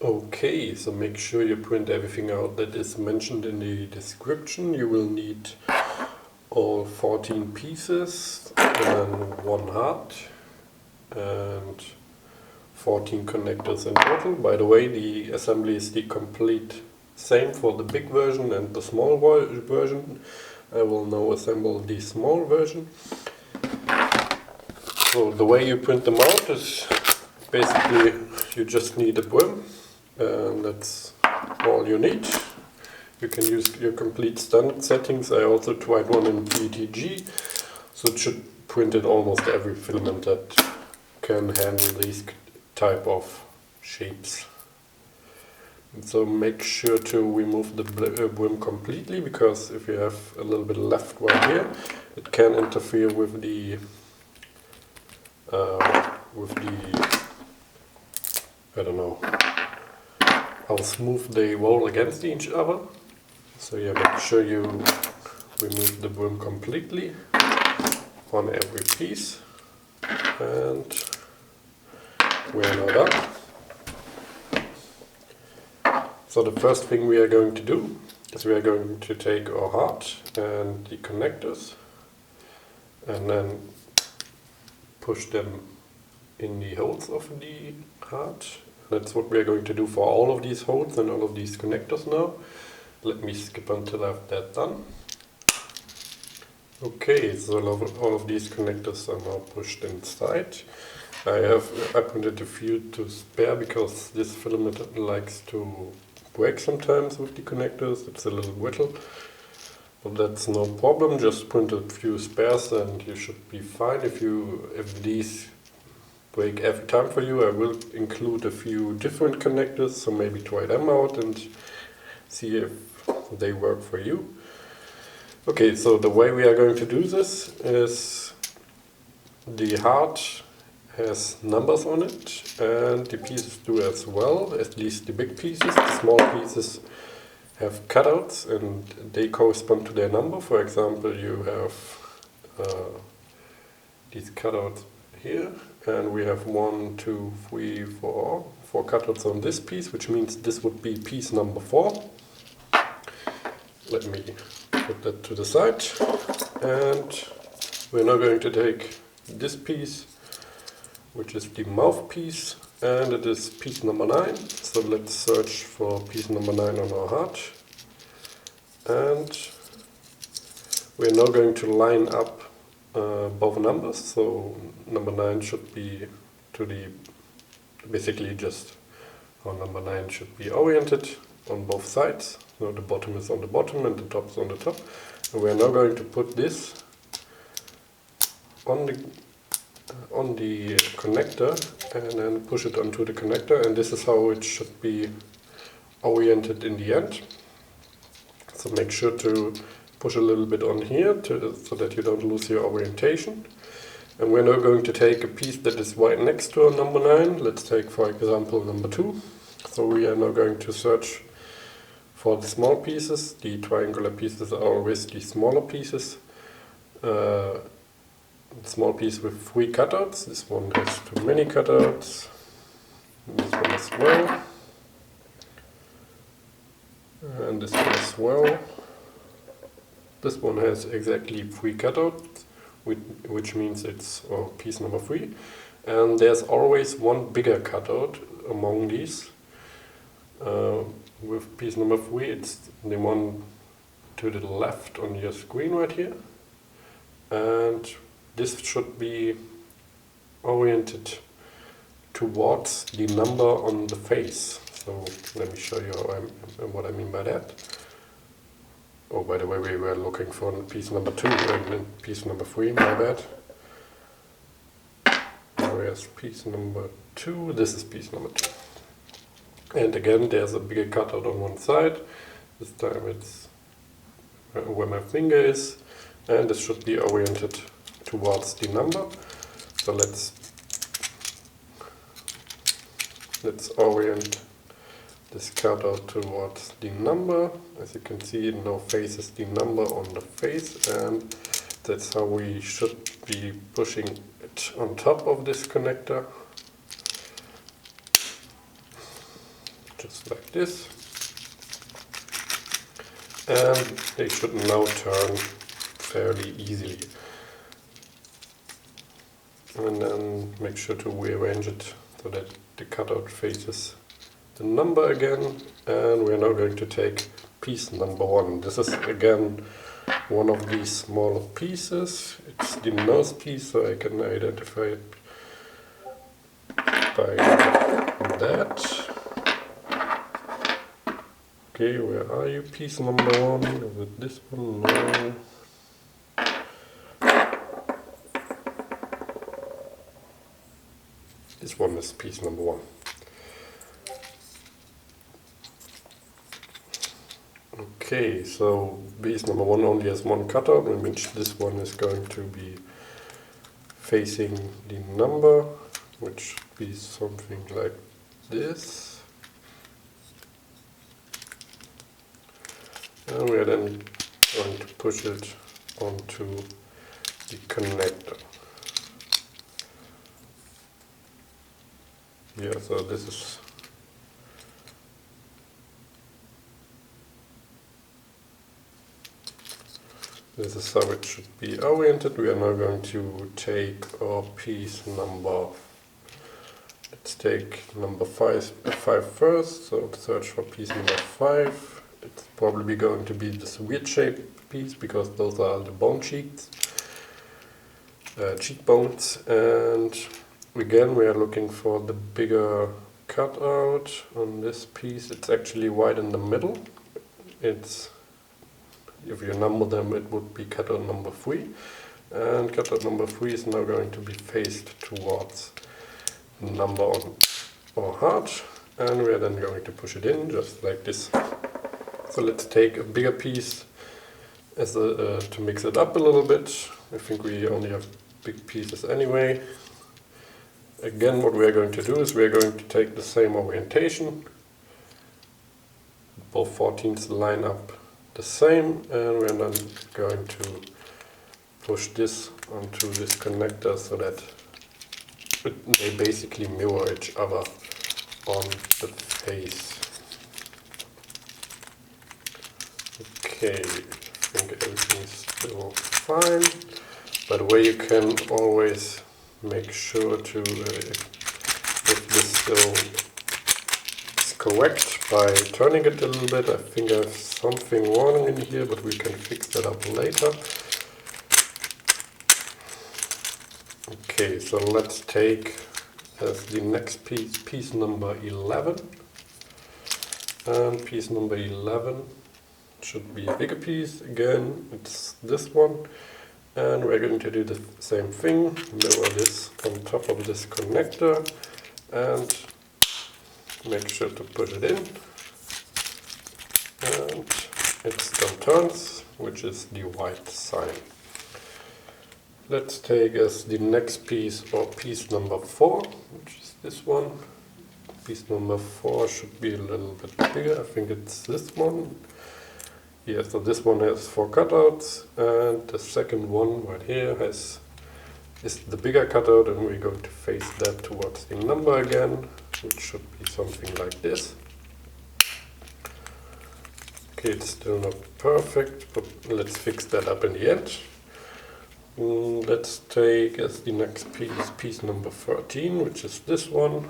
Okay, so make sure you print everything out that is mentioned in the description. You will need all 14 pieces and one heart and 14 connectors in total. By the way, the assembly is the complete same for the big version and the small version. I will now assemble the small version. So the way you print them out is basically you just need a brim, and that's all you need. You can use your complete standard settings. I also tried one in PETG, so it should print in almost every filament that can handle these type of shapes. And so make sure to remove the brim completely, because if you have a little bit left right here, it can interfere with the I don't know how smooth they roll against each other. So yeah, make sure you remove the brim completely on every piece, and we're now done. So the first thing we are going to do is we are going to take our heart and the connectors and then push them in the holes of the heart. That's what we are going to do for all of these holes and all of these connectors now. Let me skip until I've that done. Okay, so all of these connectors are now pushed inside. I printed a few to spare because this filament likes to break sometimes with the connectors. It's a little brittle, but that's no problem. Just print a few spares and you should be fine. If these break every time for you, I will include a few different connectors, so maybe try them out and see if they work for you. Okay, so the way we are going to do this is the heart has numbers on it, and the pieces do as well, at least the big pieces. The small pieces have cutouts and they correspond to their number. For example, you have these cutouts here, and we have 1, 2, 3, 4 cutouts on this piece, which means this would be piece number 4. Let me put that to the side, and we're now going to take this piece, which is the mouthpiece, and it is piece number 9. So let's search for piece number 9 on our heart, and we're now going to line up both numbers. So number 9 should be to the, basically just how number 9 should be oriented on both sides. So the bottom is on the bottom and the top is on the top. And we are now going to put this on the connector and then push it onto the connector, and this is how it should be oriented in the end. So make sure to push a little bit on here so that you don't lose your orientation. And we're now going to take a piece that is right next to our number 9. Let's take, for example, number 2. So we are now going to search for the small pieces. The triangular pieces are always the smaller pieces. Small piece with 3 cutouts. This one has too many cutouts. This one as well. And this one as well. This one has exactly 3 cutouts, which means it's piece number 3. And there's always one bigger cutout among these. With piece number 3, it's the one to the left on your screen right here. And this should be oriented towards the number on the face. So let me show you what I mean by that. Oh, by the way, we were looking for piece number 2 and piece number 3, my bad. Where's piece number 2? This is piece number 2. And again, there's a bigger cutout on one side. This time it's where my finger is, and this should be oriented towards the number. So let's orient this cutout towards the number. As you can see, it now faces the number on the face, and that's how we should be pushing it on top of this connector. just like this. And they should now turn fairly easily. And then make sure to rearrange it so that the cutout faces the number again. And we're now going to take piece number 1. This is again one of these smaller pieces. It's the nose piece, so I can identify it by that. Okay, where are you? Piece number 1. Is it this one? No. This one is piece number 1. Okay, so piece number 1 only has one cutout, which this one is going to be facing the number, which should be something like this. And we are then going to push it onto the connector. Yeah, so this is how it should be oriented. We are now going to take our piece number, let's take number 5 first, so search for piece number 5. It's probably going to be this weird shaped piece because those are the bone cheekbones, and again we are looking for the bigger cutout on this piece. It's actually right in the middle. It's, if you number them, it would be cutout number 3, and cutout number 3 is now going to be faced towards the number on our heart, and we are then going to push it in just like this. So let's take a bigger piece as to mix it up a little bit. I think we only have big pieces anyway. Again, what we are going to do is we are going to take the same orientation. Both 14s line up the same, and we are then going to push this onto this connector so that they basically mirror each other on the face. Okay, I think everything is still fine. By the way, you can always make sure to, if this still is correct, by turning it a little bit. I think I have something wrong in here, but we can fix that up later. Okay, so let's take as the next piece number 11. And piece number 11 should be a bigger piece. Again, it's this one. And we're going to do the same thing, mirror this on top of this connector and make sure to push it in. And it still turns, which is the white sign. Let's take as the next piece, or piece number 4, which is this one. Piece number 4 should be a little bit bigger. I think it's this one. Yeah, so this one has 4 cutouts, and the second one right here is the bigger cutout, and we're going to face that towards the number again, which should be something like this. Okay, it's still not perfect, but let's fix that up in the end. Let's take as the next piece number 13, which is this one,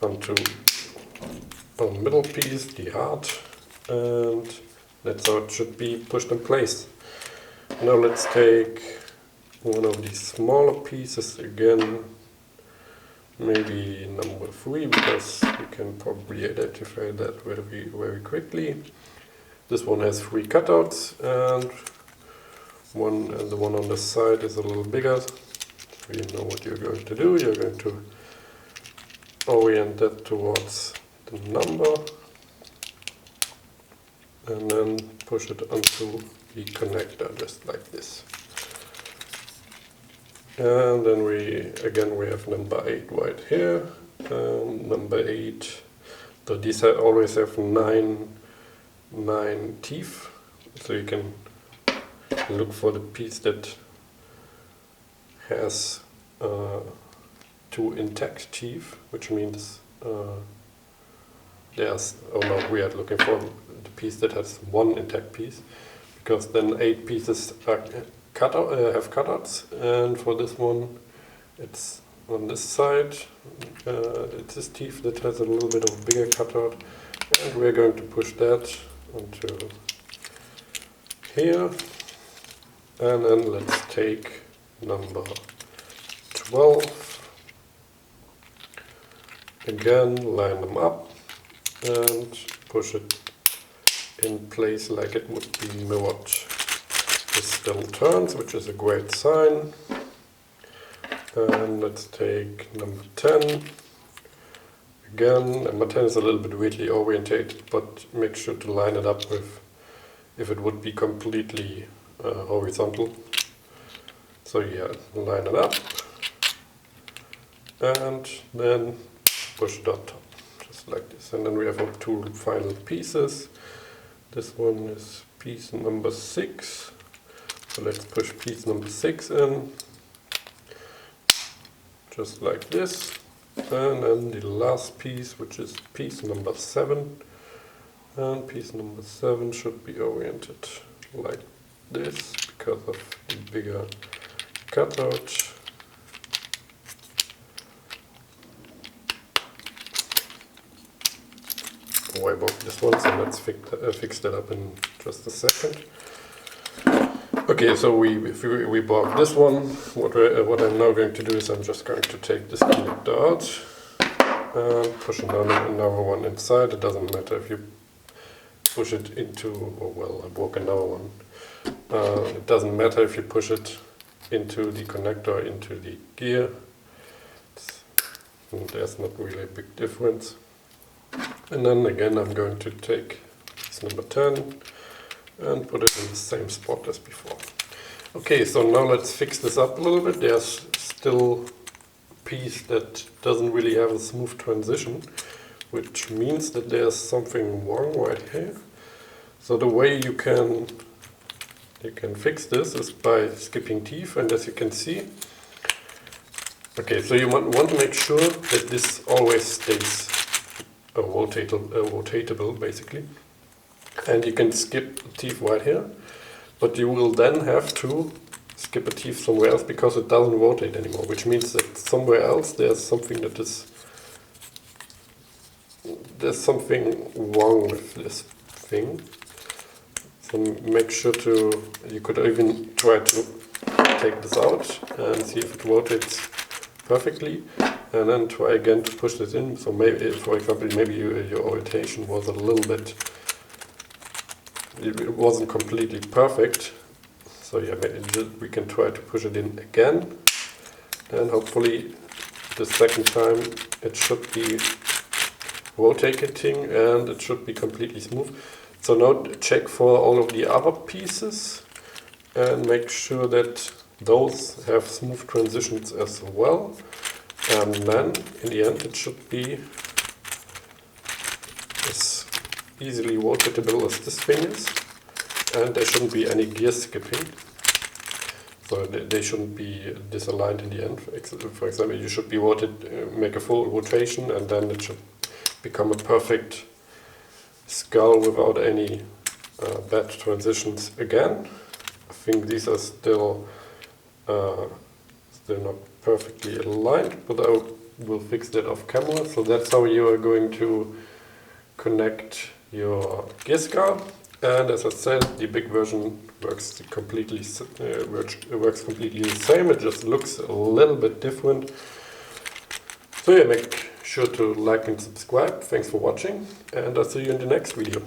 onto our middle piece, the heart. And that's how it should be pushed in place. Now let's take one of these smaller pieces again, maybe number 3, because you can probably identify that very, very quickly. This one has 3 cutouts, and the one on the side is a little bigger. So you know what you're going to do. You're going to orient that towards the number, and then push it onto the connector just like this. And then we have number 8 right here. Number 8, so these always have 9 teeth, so you can look for the piece that has 2 intact teeth, which means oh no, we are looking for the piece that has one intact piece, because then 8 pieces are have cutouts, and for this one it's on this side, it's this teeth that has a little bit of a bigger cutout, and we're going to push that onto here, and then let's take number 12, again line them up and push it in place like it would be mirrored. This still turns, which is a great sign. And let's take number 10. Again, number 10 is a little bit weirdly orientated, but make sure to line it up with if it would be completely horizontal. So yeah, line it up and then push it on top, just like this. And then we have our 2 final pieces. This one is piece number 6. So let's push piece number 6 in, just like this. And then the last piece, which is piece number 7. And piece number 7 should be oriented like this because of the bigger cutout. Oh, I broke this one, so let's fix that up in just a second. Okay, so we broke this one. What I'm now going to do is I'm just going to take this connector out and push another one inside. It doesn't matter if you push it into, oh well, I broke another one. It doesn't matter if you push it into the connector, into the gear. There's not really a big difference. And then again I'm going to take piece number 10 and put it in the same spot as before. Okay, so now let's fix this up a little bit. There's still a piece that doesn't really have a smooth transition, which means that there's something wrong right here. So the way you can fix this is by skipping teeth, and as you can see, okay, so you want to make sure that this always stays rotatable basically, and you can skip a teeth right here, but you will then have to skip a teeth somewhere else because it doesn't rotate anymore, which means that somewhere else there's something wrong with this thing. So make sure you could even try to take this out and see if it rotates perfectly, and then try again to push this in. So maybe, for example, maybe your orientation was a little bit, it wasn't completely perfect. So yeah, we can try to push it in again, and hopefully the second time it should be rotating and it should be completely smooth. So now check for all of the other pieces and make sure that those have smooth transitions as well. And then in the end it should be as easily rotatable as this thing is, and there shouldn't be any gear skipping. So they shouldn't be disaligned in the end. For example, you should be make a full rotation, and then it should become a perfect skull without any bad transitions again. I think these are still not perfectly aligned, but I will fix that off camera. So that's how you are going to connect your gear skull. And as I said, the big version works completely the same. It just looks a little bit different. So yeah, make sure to like and subscribe. Thanks for watching, and I'll see you in the next video.